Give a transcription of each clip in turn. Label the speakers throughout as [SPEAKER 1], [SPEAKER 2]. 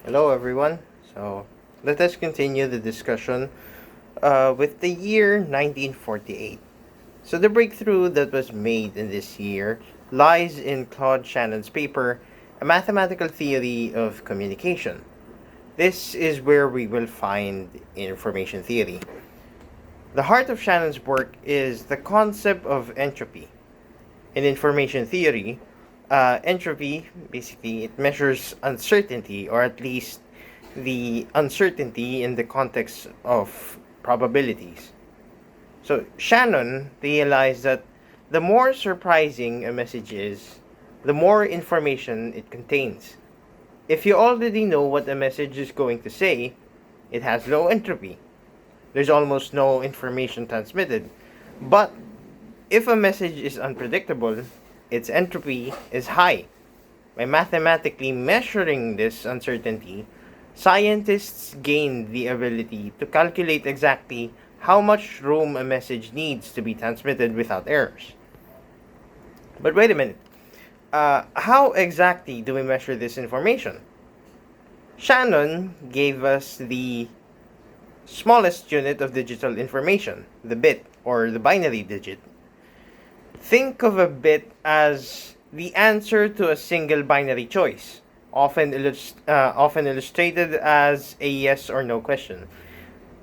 [SPEAKER 1] Hello, everyone. So, let us continue the discussion with the year 1948. So, the breakthrough that was made in this year lies in Claude Shannon's paper, A Mathematical Theory of Communication. This is where we will find information theory. The heart of Shannon's work is the concept of entropy. In information theory, entropy basically it measures uncertainty, or at least the uncertainty in the context of probabilities. So Shannon realized that the more surprising a message is, the more information it contains. If you already know what a message is going to say, it has low entropy. There's almost no information transmitted. But if a message is unpredictable, its entropy is high. By mathematically measuring this uncertainty, scientists gained the ability to calculate exactly how much room a message needs to be transmitted without errors. But wait a minute. How exactly do we measure this information? Shannon gave us the smallest unit of digital information, the bit or the binary digit. Think of a bit as the answer to a single binary choice, often illustrated as a yes or no question.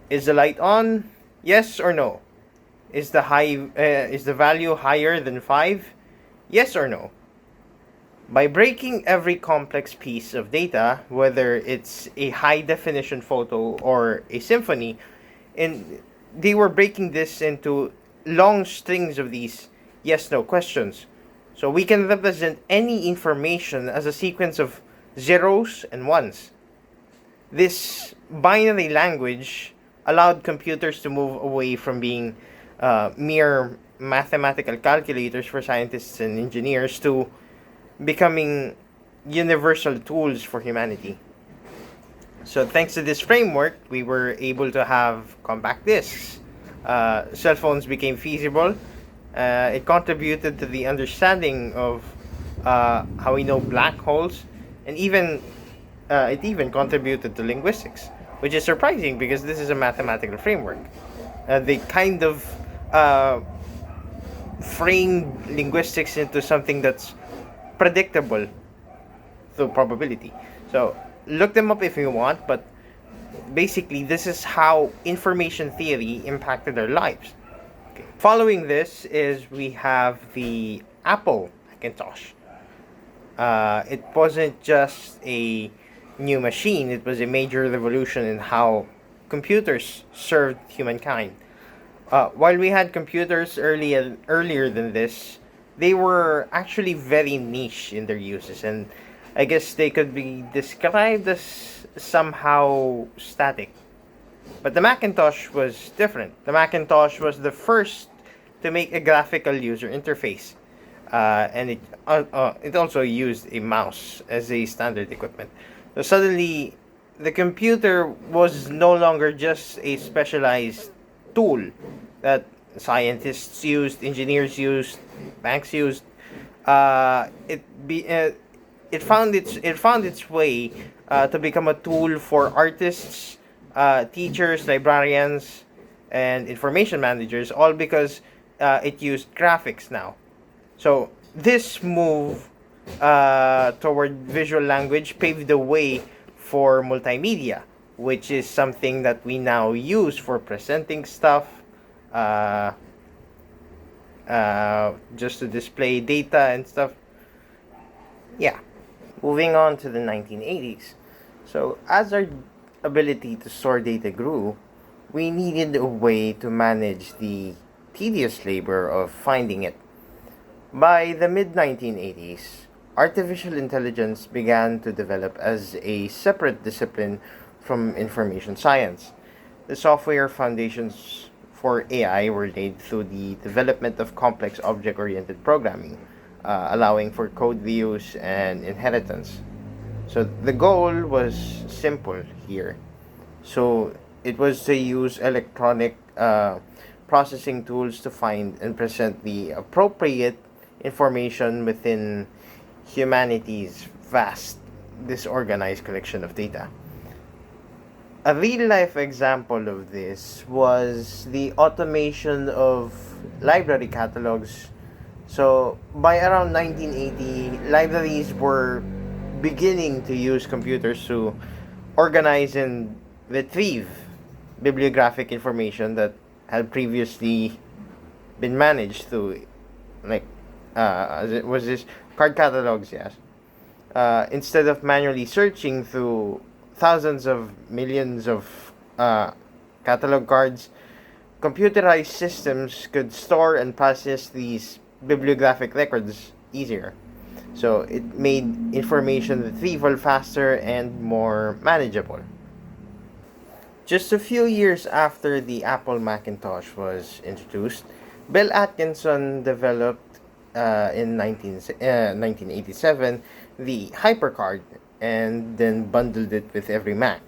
[SPEAKER 1] Is the light on? Yes or no? Is the value higher than 5? Yes or no? By breaking every complex piece of data, whether it's a high definition photo or a symphony, and they were breaking this into long strings of these yes no questions. So we can represent any information as a sequence of zeros and ones. This binary language allowed computers to move away from being mere mathematical calculators for scientists and engineers to becoming universal tools for humanity. So, thanks to this framework, we were able to have compact discs. Cell phones became feasible. It contributed to the understanding of how we know black holes, and it even contributed to linguistics, which is surprising because this is a mathematical framework. They kind of uh, framed linguistics into something that's predictable through probability. So look them up if you want, but basically this is how information theory impacted our lives. Okay. Following this is we have the Apple Macintosh. It wasn't just a new machine, it was a major revolution in how computers served humankind. While we had computers earlier than this, they were actually very niche in their uses, and I guess they could be described as somehow static. But the Macintosh was different. The Macintosh was the first to make a graphical user interface, and it also used a mouse as a standard equipment. So suddenly, the computer was no longer just a specialized tool that scientists used, engineers used, banks used. Uh, it be it found its way to become a tool for artists, teachers, librarians, and information managers, all because it used graphics now. So this move toward visual language paved the way for multimedia, which is something that we now use for presenting stuff, uh, just to display data and stuff. Yeah. Moving on to the 1980s. So, as our ability to store data grew, we needed a way to manage the tedious labor of finding it. By the mid 1980s, artificial intelligence began to develop as a separate discipline from information science. The software foundations for AI were laid through the development of complex object oriented programming, allowing for code reuse and inheritance. So the goal was simple here. So it was to use electronic processing tools to find and present the appropriate information within humanity's vast disorganized collection of data. A real life example of this was the automation of library catalogs. So, by around 1980, libraries were beginning to use computers to organize and retrieve bibliographic information that had previously been managed through, like, as it was this card catalogs, yes. Instead of manually searching through thousands of millions of catalog cards, computerized systems could store and process these bibliographic records easier. So it made information retrieval faster and more manageable. Just a few years after the Apple Macintosh was introduced, Bill Atkinson developed in 1987 the HyperCard and then bundled it with every Mac.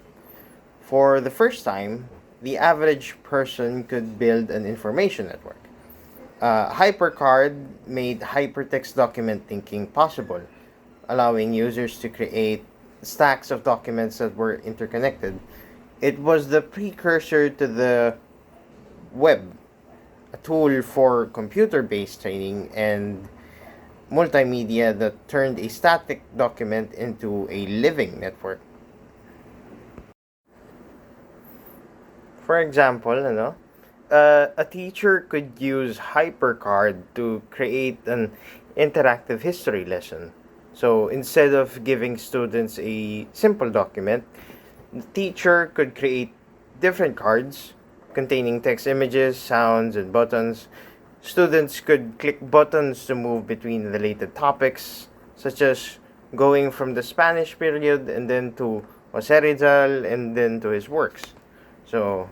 [SPEAKER 1] For the first time, the average person could build an information network. HyperCard made hypertext document thinking possible, allowing users to create stacks of documents that were interconnected. It was the precursor to the web, a tool for computer based training and multimedia that turned a static document into a living network. For example, a teacher could use HyperCard to create an interactive history lesson. So instead of giving students a simple document, the teacher could create different cards containing text, images, sounds, and buttons. Students could click buttons to move between related topics, such as going from the Spanish period and then to Jose Rizal and then to his works. So,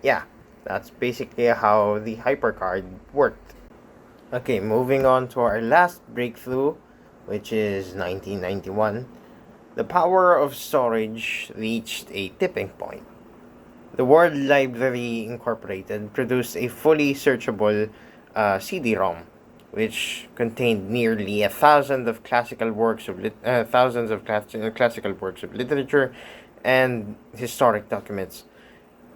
[SPEAKER 1] yeah, that's basically how the HyperCard worked. Okay, moving on to our last breakthrough, which is 1991. The power of storage reached a tipping point. The World Library Incorporated produced a fully searchable CD-ROM, which contained nearly a thousand of classical works of thousands of classical works of literature and historic documents.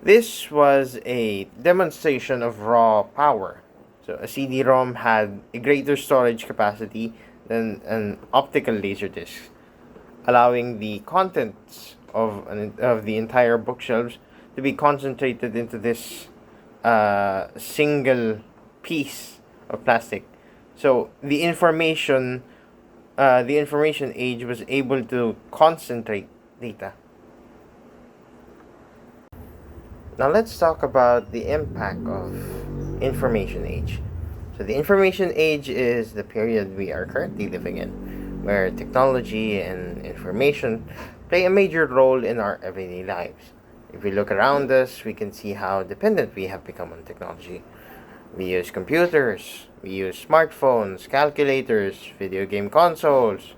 [SPEAKER 1] This was a demonstration of raw power. So a CD-ROM had a greater storage capacity than an optical laserdisc, allowing the contents of the entire bookshelves to be concentrated into this single piece of plastic. So the information age was able to concentrate data. Now let's talk about the impact of information age. So the information age is the period we are currently living in, where technology and information play a major role in our everyday lives. If we look around us, we can see how dependent we have become on technology. We use computers, we use smartphones, calculators, video game consoles,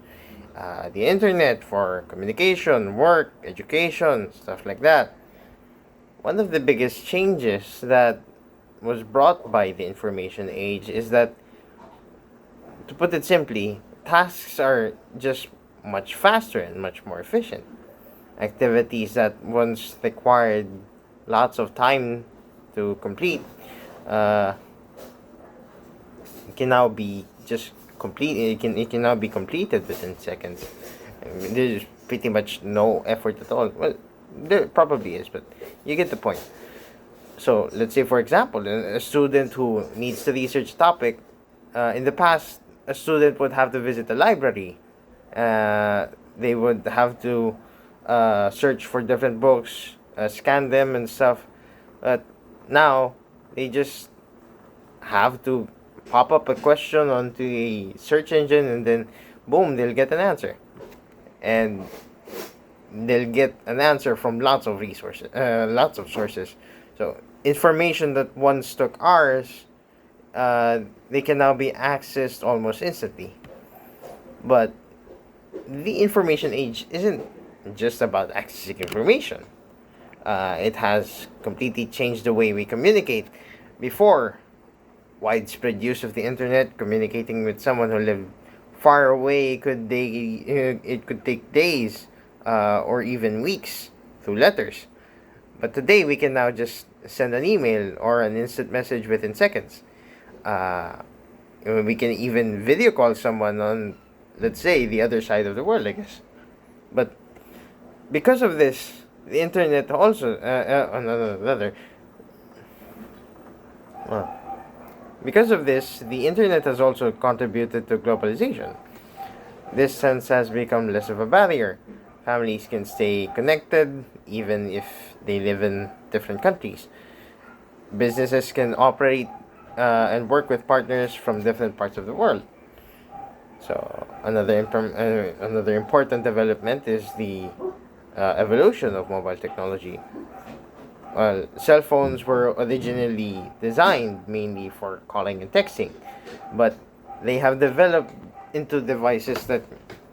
[SPEAKER 1] the internet for communication, work, education, stuff like that. One of the biggest changes that was brought by the information age is that, to put it simply, tasks are just much faster and much more efficient. Activities that once required lots of time to complete uh, can now be just complete. It can now be completed within seconds. I mean, there's pretty much no effort at all. Well, there probably is, but you get the point. So let's say, for example, a student who needs to research a topic. In the past, a student would have to visit a library. They would have to search for different books, scan them and stuff. But now they just have to pop up a question onto a search engine, and then boom, they'll get an answer. And they'll get an answer from lots of sources. So information that once took hours, they can now be accessed almost instantly. But the information age isn't just about accessing information. It has completely changed the way we communicate. Before widespread use of the internet, communicating with someone who lived far away it could take days or even weeks through letters. But today we can now just send an email or an instant message within seconds. Uh, we can even video call someone on, let's say, the other side of the world, I guess. But because of this, the internet also another. Well, because of this, the internet has also contributed to globalization. Distance has become less of a barrier. Families can stay connected even if they live in different countries. Businesses can operate and work with partners from different parts of the world. So another important development is the evolution of mobile technology. Well, cell phones were originally designed mainly for calling and texting, but they have developed into devices that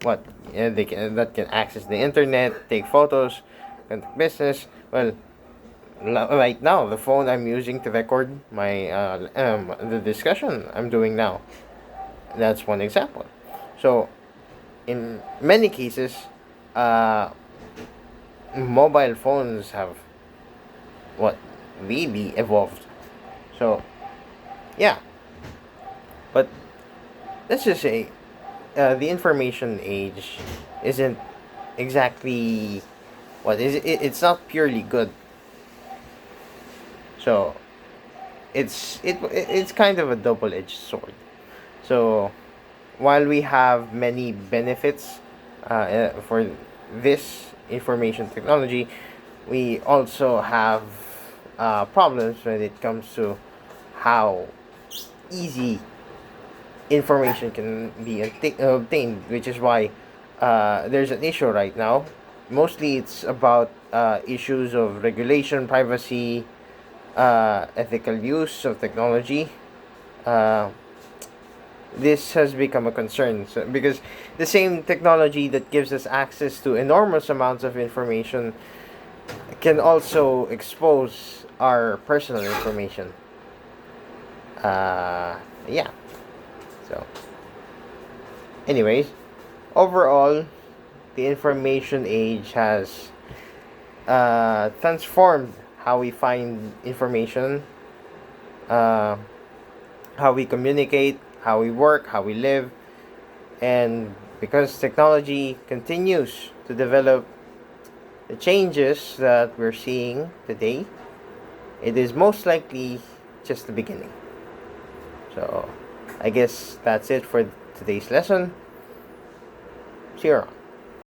[SPEAKER 1] what they can that can access the internet, take photos, conduct business. Well, right now the phone I'm using to record my the discussion I'm doing now. That's one example. So in many cases, uh, mobile phones have what really evolved. So yeah, but let's just say the information age isn't exactly what is it, it's not purely good. So it's kind of a double-edged sword. So while we have many benefits for this information technology, we also have problems when it comes to how easy information can be obtained, which is why there's an issue right now. Mostly it's about issues of regulation, privacy, ethical use of technology. Uh, this has become a concern because the same technology that gives us access to enormous amounts of information can also expose our personal information. Yeah. So, anyways, overall, the information age has transformed how we find information, uh, how we communicate, how we work, how we live, and because technology continues to develop, the changes that we're seeing today, it is most likely just the beginning. So, I guess that's it for today's lesson. See you around.